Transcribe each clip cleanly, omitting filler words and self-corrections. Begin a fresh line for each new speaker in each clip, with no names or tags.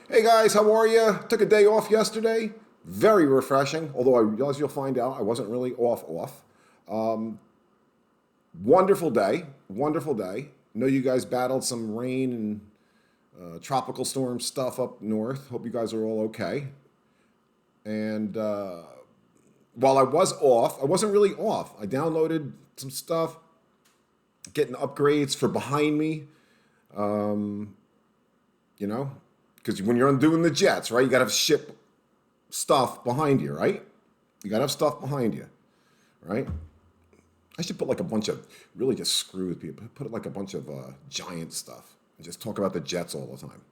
Hey guys, how are you? Took a day off yesterday. Very refreshing, although I realize you'll find out I wasn't really off. Wonderful day, wonderful day. Know you guys battled some rain and tropical storm stuff up north. Hope you guys are all okay. And while I was off, I wasn't really off. I downloaded some stuff, getting upgrades for behind me. Um, you know, because when you're undoing the jets, right, you got to ship stuff behind you, right? You got to have stuff behind you, right? I should put like a bunch of really just screw with people. Put like a bunch of giant stuff and just talk about the jets all the time.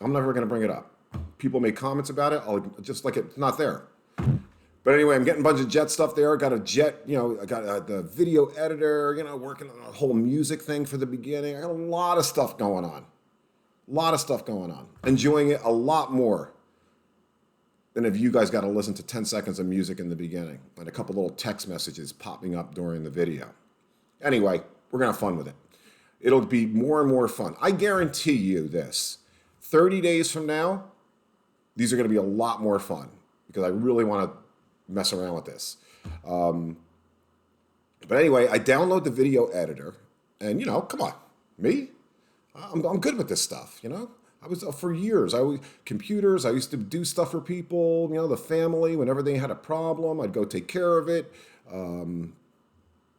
I'm never going to bring it up. People make comments about it. I'll just like it's not there. But anyway, I'm getting a bunch of jet stuff there. Got a jet, I got the video editor, working on a whole music thing for the beginning. I got a lot of stuff going on. A lot of stuff going on. Enjoying it a lot more than if you guys got to listen to 10 seconds of music in the beginning and a couple little text messages popping up during the video. Anyway, we're going to have fun with it. It'll be more and more fun. I guarantee you this. 30 days from now, these are going to be a lot more fun because I really want to mess around with this. But anyway, I download the video editor and, come on, me? I'm good with this stuff, I was for years. Computers. I used to do stuff for people, the family. Whenever they had a problem, I'd go take care of it.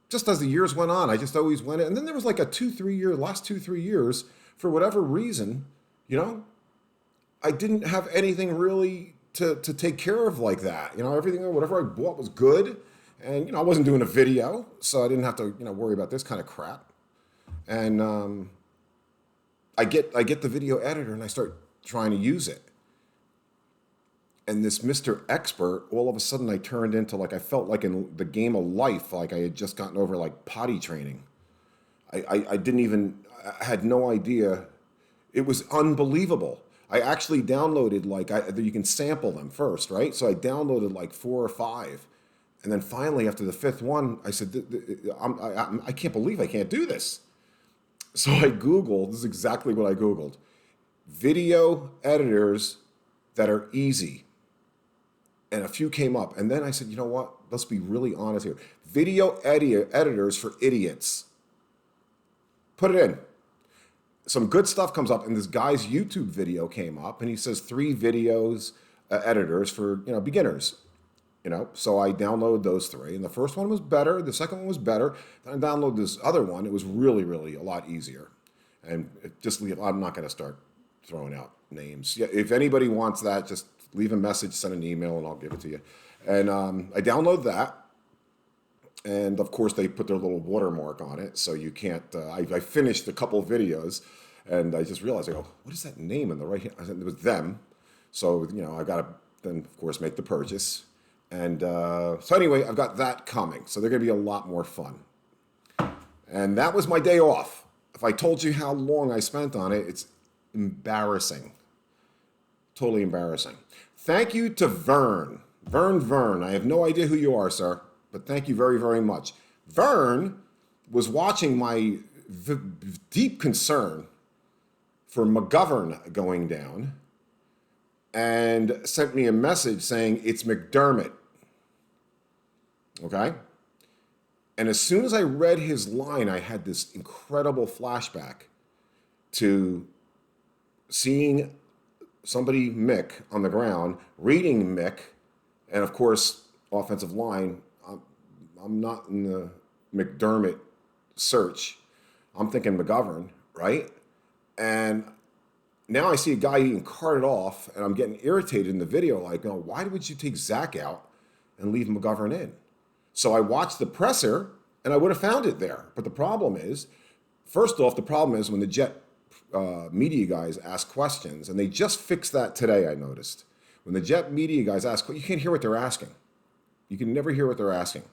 Just as the years went on, I just always went it. And then there was like a last 2-3 years, for whatever reason, I didn't have anything really to take care of like that. Everything, whatever I bought was good, and I wasn't doing a video, so I didn't have to worry about this kind of crap. And I get the video editor and I start trying to use it. And this Mr. Expert, all of a sudden I turned into I felt like in the game of life, like I had just gotten over like potty training. I didn't even, I had no idea. It was unbelievable. I actually downloaded you can sample them first, right? So I downloaded like 4 or 5. And then finally after the 5th one, I said, I can't believe I can't do this. So I Googled, this is exactly what I Googled, video editors that are easy. And a few came up. And then I said, you know what? Let's be really honest here. Video editors for idiots. Put it in. Some good stuff comes up. And this guy's YouTube video came up. And he says 3 videos editors for beginners. So I downloaded those 3, and the first one was better. The second one was better. Then I downloaded this other one. It was really, really a lot easier. And I'm not going to start throwing out names. Yeah, if anybody wants that, just leave a message, send an email, and I'll give it to you. And I download that. And of course, they put their little watermark on it, so you can't. I finished a couple of videos, and I just realized, I go, what is that name in the right hand? I said, it was them. So, I got to then, of course, make the purchase. And so anyway, I've got that coming. So they're going to be a lot more fun. And that was my day off. If I told you how long I spent on it, it's embarrassing. Totally embarrassing. Thank you to VERN. VERN. I have no idea who you are, sir, but thank you very, very much. VERN was watching my deep concern for McGovern going down and sent me a message saying it's McDermott. Okay? And as soon as I read his line, I had this incredible flashback to seeing somebody, Mick, on the ground, reading Mick, and of course, offensive line. I'm not in the McDermott search. I'm thinking McGovern, right? And now I see a guy getting carted off, and I'm getting irritated in the video, why would you take Zach out and leave McGovern in? So I watched the presser, and I would have found it there. But the problem is, first off, the problem is when the Jet media guys ask questions, and they just fixed that today, I noticed. When the Jet media guys ask, you can't hear what they're asking. You can never hear what they're asking,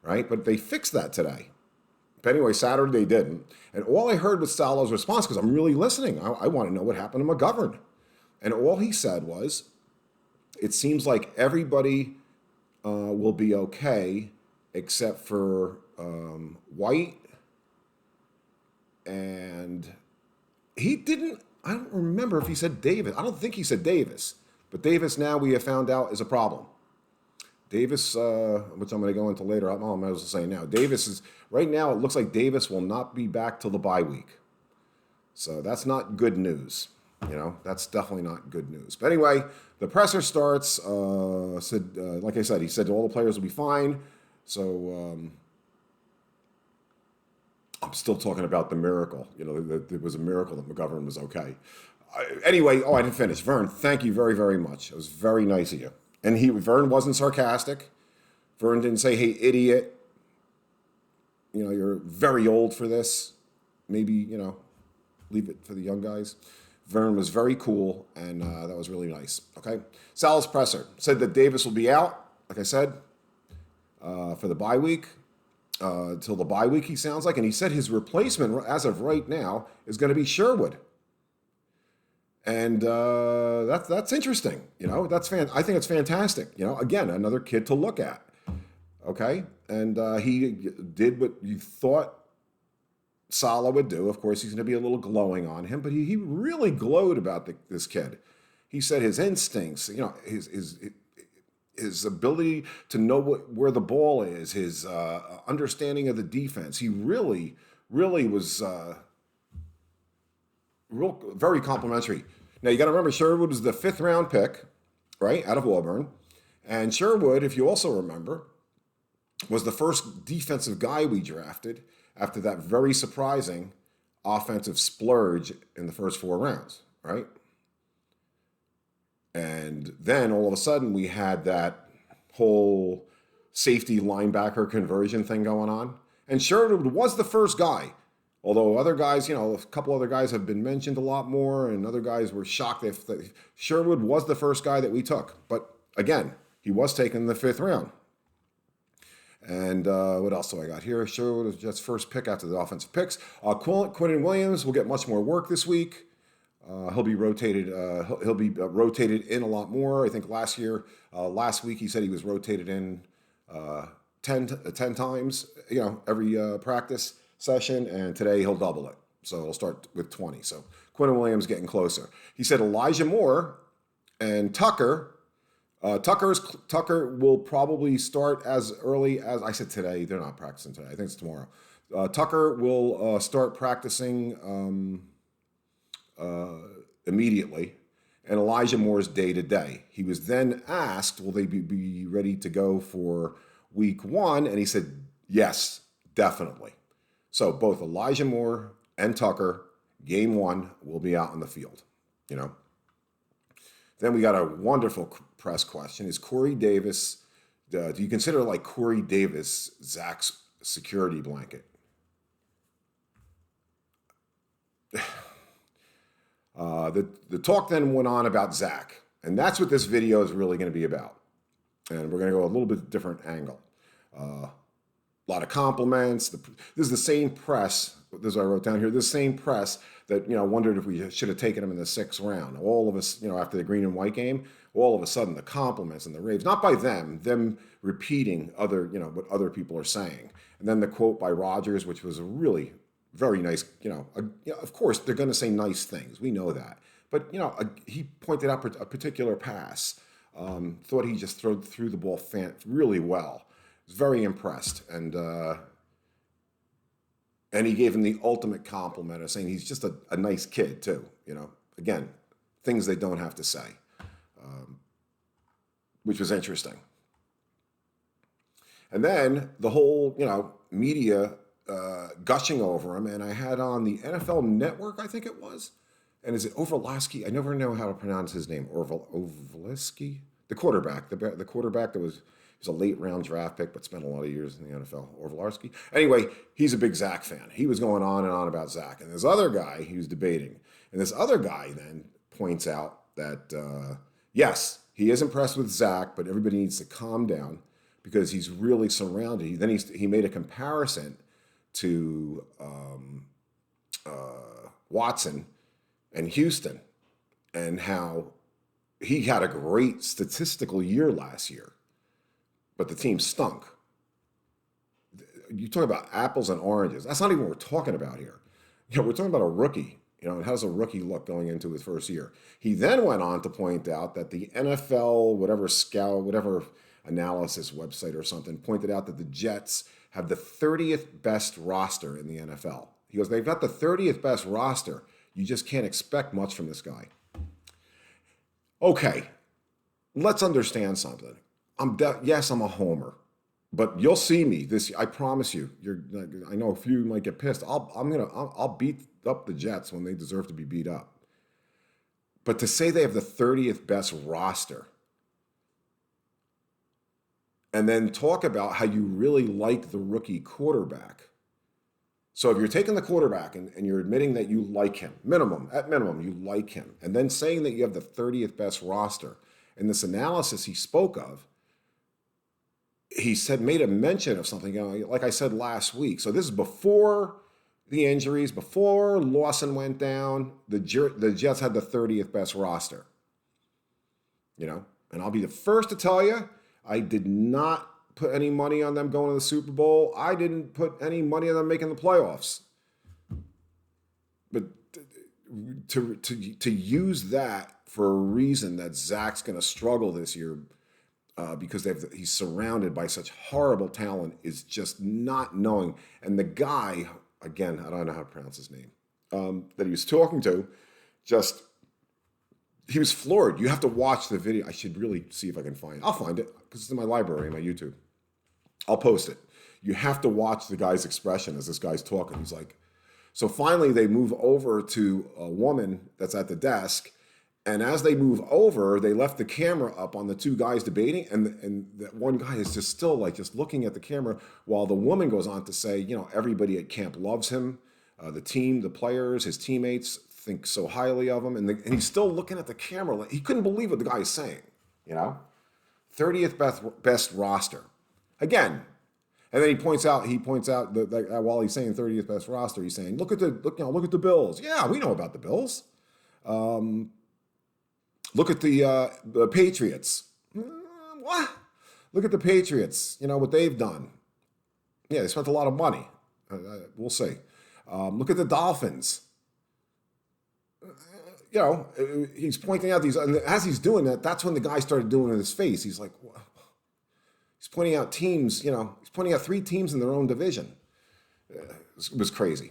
right? But they fixed that today. But anyway, Saturday they didn't. And all I heard was SALEH's response, because I'm really listening. I want to know what happened to McGovern. And all he said was, it seems like everybody will be okay except for White. And he didn't, I don't remember if he said Davis. I don't think he said Davis. But Davis now we have found out is a problem. Davis, which I'm going to go into later. I'm almost saying now. Davis is, right now, it looks like Davis will not be back till the bye week. So that's not good news. That's definitely not good news. But anyway, the presser starts. Like I said, he said all the players will be fine. So I'm still talking about the miracle. It was a miracle that McGovern was okay. Anyway, I didn't finish. Vern, thank you very, very much. It was very nice of you. And Vern wasn't sarcastic. Vern didn't say, "Hey, idiot, you're very old for this. Maybe, leave it for the young guys." Vern was very cool, and that was really nice. Okay. SALEH presser said that Davis will be out, like I said, for the bye week. Till the bye week, he sounds like. And he said his replacement, as of right now, is going to be Sherwood. And that's interesting. I think it's fantastic. Again, another kid to look at. Okay, and he did what you thought SALEH would do. Of course, he's going to be a little glowing on him, but he really glowed about this kid. He said his instincts, his ability to know where the ball is, his understanding of the defense. He really was very complimentary. Now, you got to remember, Sherwood was the 5th round pick, right, out of Auburn. And Sherwood, if you also remember, was the first defensive guy we drafted after that very surprising offensive splurge in the first 4 rounds, right? And then all of a sudden we had that whole safety linebacker conversion thing going on. And Sherwood was the first guy. Although other guys, a couple other guys have been mentioned a lot more, and other guys were shocked if Sherwood was the first guy that we took. But again, he was taken in the 5th round. And what else do I got here? Sherwood was Jets' first pick after the offensive picks. Quinnen Williams will get much more work this week. He'll be rotated. He'll be rotated in a lot more. I think last week he said he was rotated in 10 times. Every practice session, and today he'll double it. So he'll start with 20. So Quinnen Williams getting closer. He said Elijah Moore and Tucker. Tucker will probably start as early as I said today. They're not practicing today. I think it's tomorrow. Tucker will start practicing immediately, and Elijah Moore's day to day. He was then asked, will they be ready to go for week 1? And he said, yes, definitely. So both Elijah Moore and Tucker, game 1, will be out in the field. Then we got a wonderful press question. Is Corey Davis, do you consider like Corey Davis Zach's security blanket? The talk then went on about Zach, and that's what this video is really going to be about. And we're going to go a little bit different angle. A lot of compliments. This is the same press. This is what I wrote down here. This same press that wondered if we should have taken him in the 6th round. All of us, after the green and white game, all of a sudden the compliments and the raves, not by them repeating what other people are saying, and then the quote by Rodgers, which was a really very nice. Of course they're going to say nice things. We know that, but he pointed out a particular pass. Thought he just threw the ball really well. Was very impressed, and he gave him the ultimate compliment of saying he's just a nice kid too. Again, things they don't have to say, which was interesting. And then the whole media gushing over him, and I had on the NFL Network, I think it was, and is it Orvalowski? I never know how to pronounce his name. Orvalowski, the quarterback, the quarterback that was. He's a late round draft pick, but spent a lot of years in the NFL. Orvalowski. Anyway, he's a big Zach fan. He was going on and on about Zach. And this other guy, he was debating. And this other guy then points out that, yes, he is impressed with Zach, but everybody needs to calm down because he's really surrounded. Then he made a comparison to Watson and Houston and how he had a great statistical year last year. But the team stunk. You talk about apples and oranges. That's not even what we're talking about here. We're talking about a rookie You know, and how does a rookie look going into his first year? He then went on to point out that the NFL, whatever scout, whatever analysis website or something, pointed out that the Jets have the 30th best roster in the NFL. He goes, they've got the 30th best roster. You just can't expect much from this guy. Okay, let's understand something. Yes, I'm a homer, but you'll see me this. I promise you. I know a few might get pissed. I'll beat up the Jets when they deserve to be beat up. But to say they have the 30th best roster, and then talk about how you really like the rookie quarterback. So if you're taking the quarterback and you're admitting that you like him, at minimum, you like him, and then saying that you have the 30th best roster, in this analysis he spoke of, he made a mention of something, like I said last week. So this is before the injuries, before Lawson went down, the Jets had the 30th best roster. And I'll be the first to tell you, I did not put any money on them going to the Super Bowl. I didn't put any money on them making the playoffs. But to use that for a reason that Zach's going to struggle this year because he's surrounded by such horrible talent is just not knowing. And the guy, again, I don't know how to pronounce his name, that he was talking to, he was floored. You have to watch the video. I should really see if I can find it. I'll find it because it's in my library, in my YouTube. I'll post it. You have to watch the guy's expression as this guy's talking. He's like, so finally they move over to a woman that's at the desk. And as they move over, they left the camera up on the two guys debating. And that one guy is just still just looking at the camera while the woman goes on to say, everybody at camp loves him. The team, the players, his teammates think so highly of him. And he's still looking at the camera. He couldn't believe what the guy is saying, 30th best roster. Again, and then he points out that while he's saying 30th best roster, he's saying, look at the Bills. Yeah, we know about the Bills. Look at the Patriots. What? Look at the Patriots. What they've done. Yeah, they spent a lot of money. We'll see. Look at the Dolphins. He's pointing out these, and as he's doing that, that's when the guy started doing it in his face. He's like, what? He's pointing out teams, he's pointing out 3 teams in their own division. It was crazy.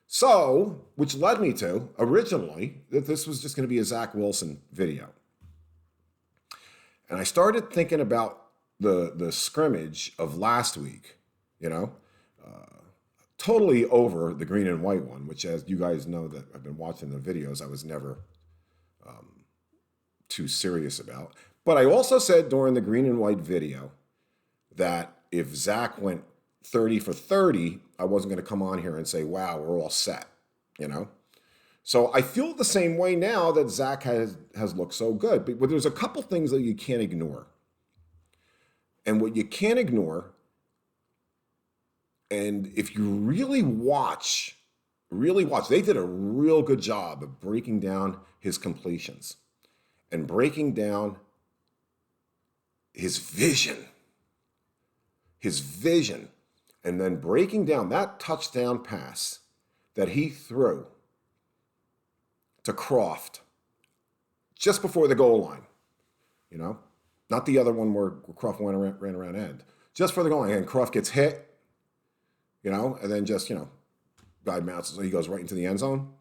So, which led me to, originally, that this was just going to be a Zach Wilson video. And I started thinking about the scrimmage of last week, totally over the green and white one, which, as you guys know that I've been watching the videos, I was never too serious about. But I also said during the green and white video that if Zach went 30 for 30, I wasn't going to come on here and say, wow, we're all set, So I feel the same way now that Zach has looked so good. But there's a couple things that you can't ignore. And what you can't ignore, and if you really watch, they did a real good job of breaking down his completions and breaking down his vision, and then breaking down that touchdown pass that he threw to Croft just before the goal line, not the other one where Croft ran around end, just for the goal line, and Croft gets hit, and then just, guy mounts, so he goes right into the end zone.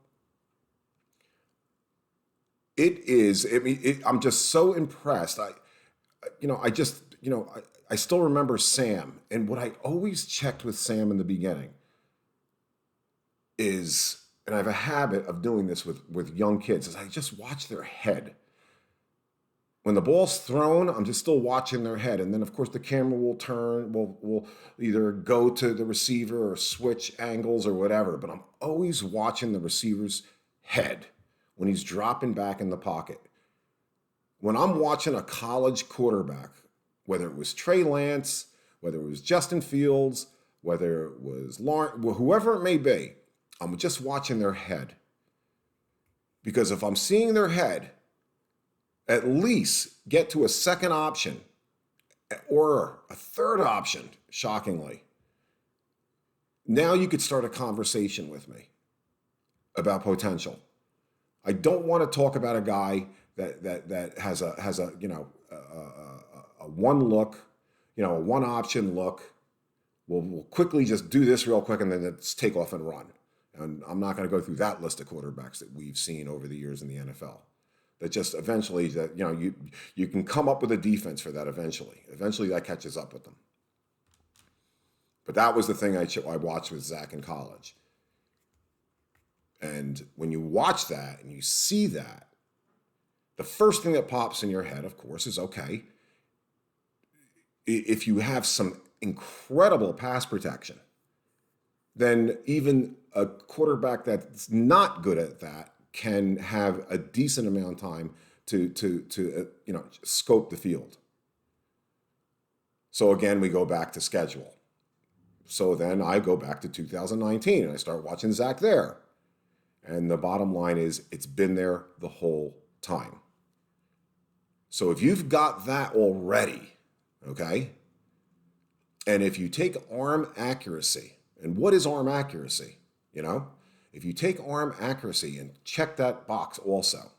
I'm just so impressed. I still remember Sam, and what I always checked with Sam in the beginning is, and I have a habit of doing this with young kids, is I just watch their head. When the ball's thrown, I'm just still watching their head, and then of course the camera will turn, will either go to the receiver or switch angles or whatever, but I'm always watching the receiver's head when he's dropping back in the pocket. When I'm watching a college quarterback, whether it was Trey Lance, whether it was Justin Fields, whether it was Lawrence, whoever it may be, I'm just watching their head. Because if I'm seeing their head, at least get to a second option or a third option, shockingly, now you could start a conversation with me about potential. I don't want to talk about a guy that has a a one look, a one option look. We'll quickly just do this real quick and then it's take off and run. And I'm not going to go through that list of quarterbacks that we've seen over the years in the NFL. That just eventually you can come up with a defense for that eventually. Eventually that catches up with them. But that was the thing I watched with Zach in college. And when you watch that and you see that, the first thing that pops in your head, of course, is okay, if you have some incredible pass protection, then even a quarterback that's not good at that can have a decent amount of time to scope the field. So again, we go back to schedule. So then I go back to 2019 and I start watching Zach there. And the bottom line is it's been there the whole time. So if you've got that already, okay, and if you take arm accuracy, and what is arm accuracy? If you take arm accuracy and check that box also,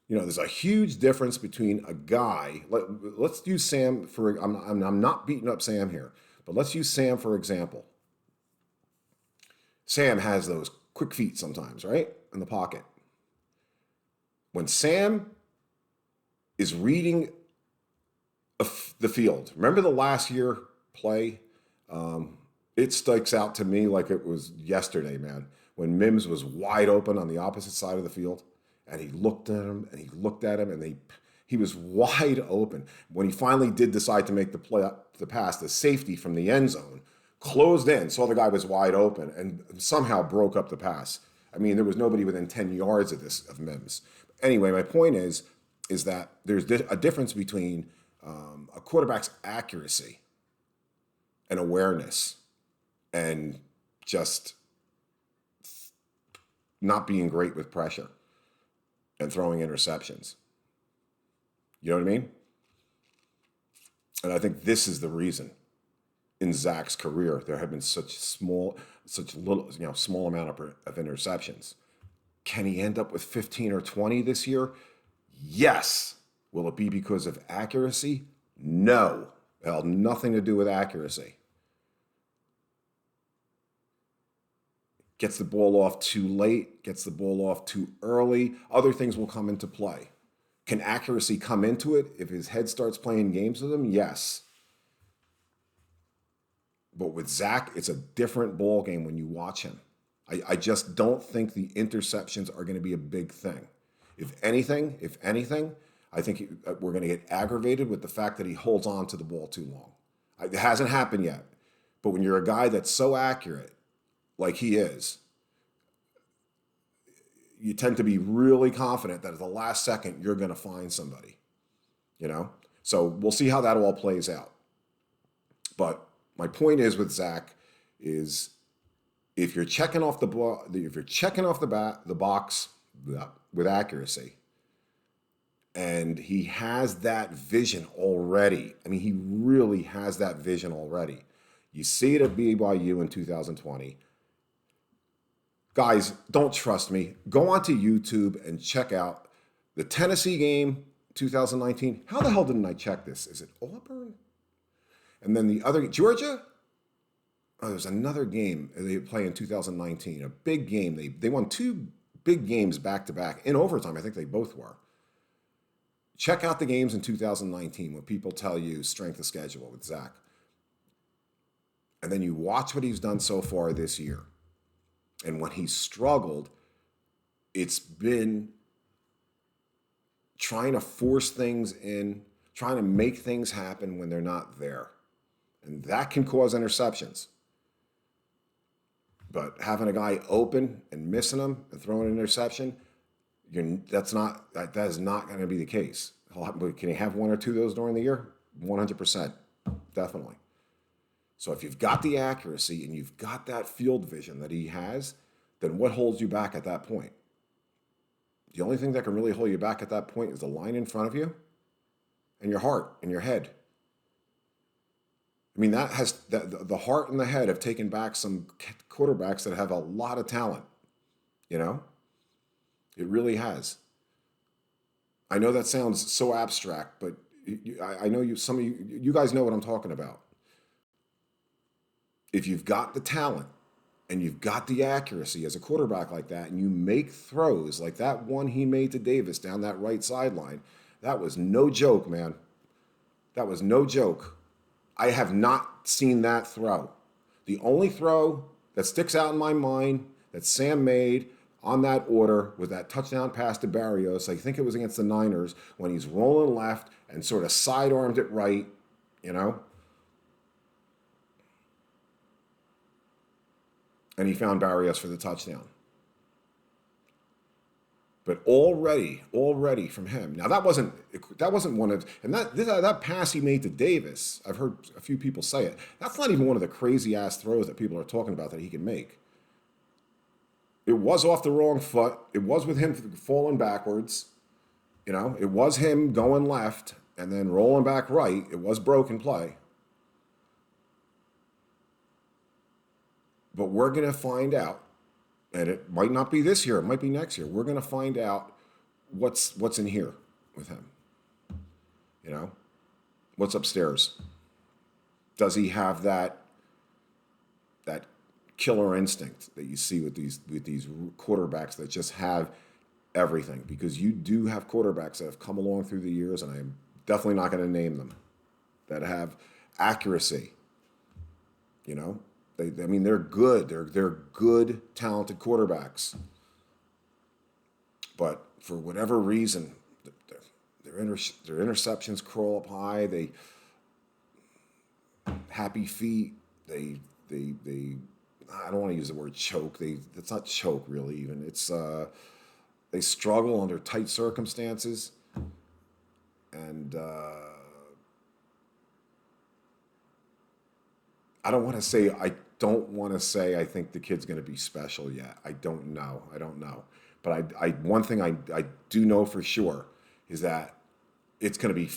there's a huge difference between a guy. Let's use Sam for. I'm not beating up Sam here, but let's use Sam for example. Sam has those quick feet sometimes, right, in the pocket. When Sam is reading the field, remember the last year play? It sticks out to me like it was yesterday, man, when Mims was wide open on the opposite side of the field, and he looked at him, and he looked at him, and he was wide open. When he finally did decide to make the pass, the safety from the end zone closed in, saw the guy was wide open, and somehow broke up the pass. I mean, there was nobody within 10 yards of Mims. Anyway, my point is that there's a difference between a quarterback's accuracy and awareness and just not being great with pressure and throwing interceptions. You know what I mean? And I think this is the reason in Zach's career there have been such small amount of interceptions. Can he end up with 15 or 20 this year? Yes. Will it be because of accuracy? No. It had nothing to do with accuracy. Gets the ball off too late, gets the ball off too early. Other things will come into play. Can accuracy come into it if his head starts playing games with him? Yes. But with Zach, it's a different ball game when you watch him. I just don't think the interceptions are going to be a big thing. If anything, I think we're going to get aggravated with the fact that he holds on to the ball too long. It hasn't happened yet. But when you're a guy that's so accurate, like he is, you tend to be really confident that at the last second, you're going to find somebody, So we'll see how that all plays out. But my point is with Zach is if you're checking off the box with accuracy, and he has that vision already. I mean, he really has that vision already. You see it at BYU in 2020. Guys, don't trust me. Go onto YouTube and check out the Tennessee game 2019. How the hell didn't I check this? Is it Auburn? And then the other, Georgia? Oh, there's another game they play in 2019, a big game. They won two big games back-to-back in overtime. I think they both were. Check out the games in 2019 when people tell you strength of schedule with Zach. And then you watch what he's done so far this year. And when he's struggled, it's been trying to force things in, trying to make things happen when they're not there. And that can cause interceptions. But having a guy open and missing him and throwing an interception, that is not going to be the case. Can he have one or two of those during the year? 100%, definitely. So if you've got the accuracy and you've got that field vision that he has, then what holds you back at that point? The only thing that can really hold you back at that point is the line in front of you and your heart and your head. I mean, that has the heart and the head have taken back some quarterbacks that have a lot of talent. You know, it really has. I know that sounds so abstract, but I know you. Some of you guys know what I'm talking about. If you've got the talent and you've got the accuracy as a quarterback like that, and you make throws like that one he made to Davis down that right sideline, that was no joke, man. That was no joke. I have not seen that throw. The only throw that sticks out in my mind that Sam made on that order was that touchdown pass to Barrios. I think it was against the Niners when he's rolling left and sort of sidearmed it right, you know? And he found Barrios for the touchdown. But already from him. Now that wasn't one of, and that pass he made to Davis, I've heard a few people say it. That's not even one of the crazy ass throws that people are talking about that he can make. It was off the wrong foot. It was with him falling backwards. You know, it was him going left and then rolling back right. It was broken play. But we're going to find out, and it might not be this year, it might be next year. We're going to find out what's in here with him. You know, what's upstairs? Does he have that killer instinct that you see with these quarterbacks that just have everything? Because you do have quarterbacks that have come along through the years, and I'm definitely not going to name them, that have accuracy. You know, they're good. They're good, talented quarterbacks. But for whatever reason, their interceptions crawl up high. They happy feet. They I don't want to use the word choke. It's not choke really. Even it's they struggle under tight circumstances, and I don't want to say I think the kid's going to be special yet. I don't know. But one thing I do know for sure is that it's going to be.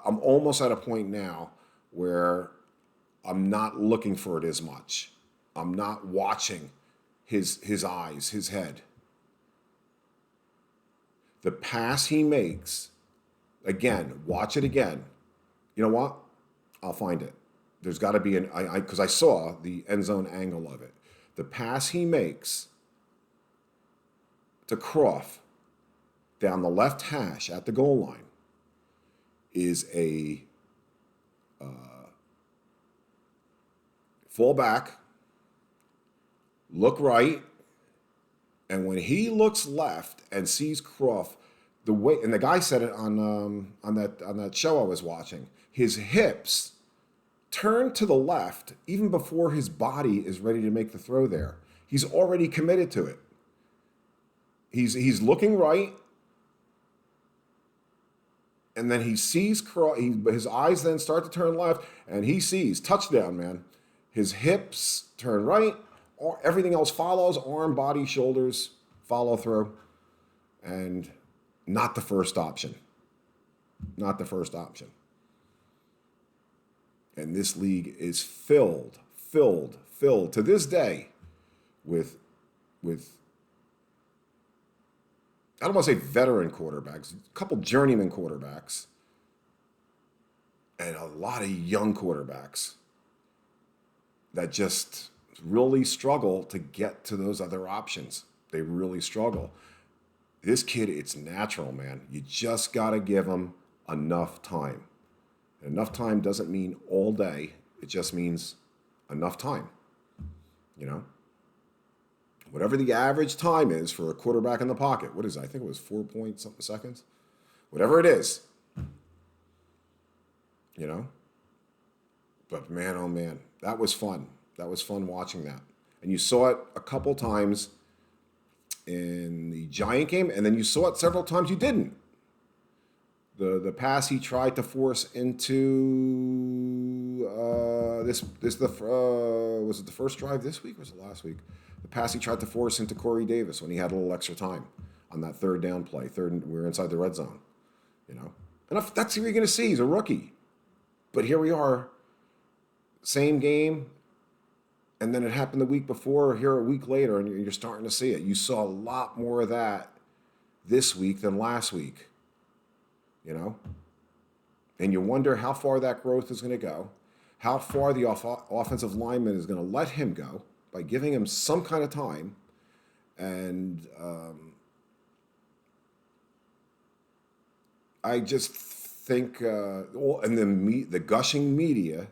I'm almost at a point now where I'm not looking for it as much. I'm not watching his eyes, his head. The pass he makes, again, watch it again. You know what? I'll find it. There's got to be because I saw the end zone angle of it. The pass he makes to Croft down the left hash at the goal line is a fall back, look right, and when he looks left and sees Croft, the way, and the guy said it on that show I was watching, his hips turn to the left even before his body is ready to make the throw there. He's already committed to it. He's looking right, and then he sees Croft. His eyes then start to turn left, and he sees touchdown, man. His hips turn right. Everything else follows. Arm, body, shoulders follow through. And not the first option. Not the first option. And this league is filled to this day with I don't want to say veteran quarterbacks, a couple journeyman quarterbacks, and a lot of young quarterbacks that just really struggle to get to those other options. They really struggle. This kid, it's natural, man. You just got to give him enough time. And enough time doesn't mean all day. It just means enough time. You know? Whatever the average time is for a quarterback in the pocket. What is it? I think it was 4 point something seconds. Whatever it is. You know? But man, oh man, that was fun. That was fun watching that. And you saw it a couple times in the Giant game, and then you saw it several times you didn't. The pass he tried to force into was it the first drive this week or was it last week? The pass he tried to force into Corey Davis when he had a little extra time on that third down play. We were inside the red zone, you know. And that's who you're going to see. He's a rookie. But here we are, same game, and then it happened the week before, or here a week later, and you're starting to see it. You saw a lot more of that this week than last week, you know? And you wonder how far that growth is going to go, how far the offensive lineman is going to let him go by giving him some kind of time. And I just think, and the gushing media,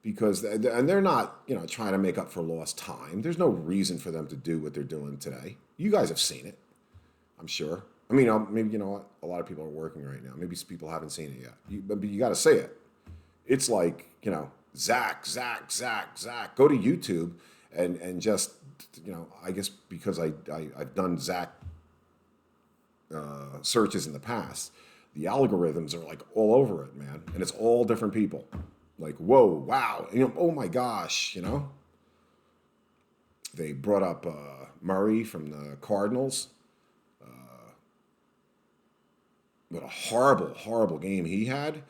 because and they're not, trying to make up for lost time. There's no reason for them to do what they're doing today. You guys have seen it, I'm sure. I mean, maybe what, a lot of people are working right now. Maybe people haven't seen it yet. But you got to say it. It's like, Zach. Go to YouTube and just, I guess because I've done Zach searches in the past, the algorithms are like all over it, man. And it's all different people. Like, whoa, wow, oh my gosh, They brought up Murray from the Cardinals. What a horrible, horrible game he had.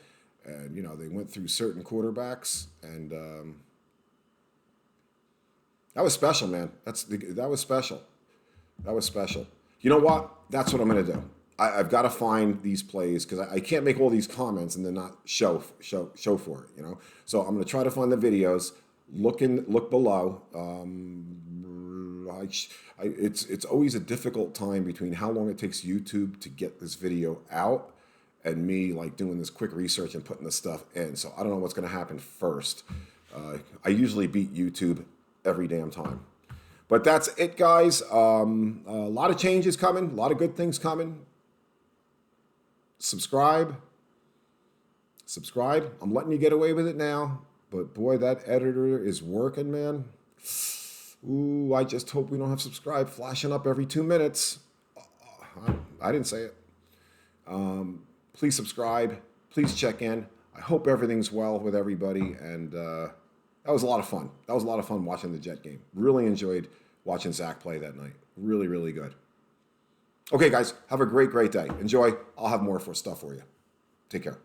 And, they went through certain quarterbacks. And that was special, man. That was special. That was special. You know what? That's what I'm going to do. I've got to find these plays because I can't make all these comments and then not show for it, So I'm going to try to find the videos. Look below. It's always a difficult time between how long it takes YouTube to get this video out and me like doing this quick research and putting this stuff in. So I don't know what's going to happen first. I usually beat YouTube every damn time. But that's it, guys. A lot of changes coming. A lot of good things coming. Subscribe. I'm letting you get away with it now. But boy, that editor is working, man. Ooh, I just hope we don't have subscribe flashing up every 2 minutes. I didn't say it. Please subscribe. Please check in. I hope everything's well with everybody. And that was a lot of fun. That was a lot of fun watching the Jet game. Really enjoyed watching Zach play that night. Really, really good. Okay, guys, have a great, great day. Enjoy. I'll have more stuff for you. Take care.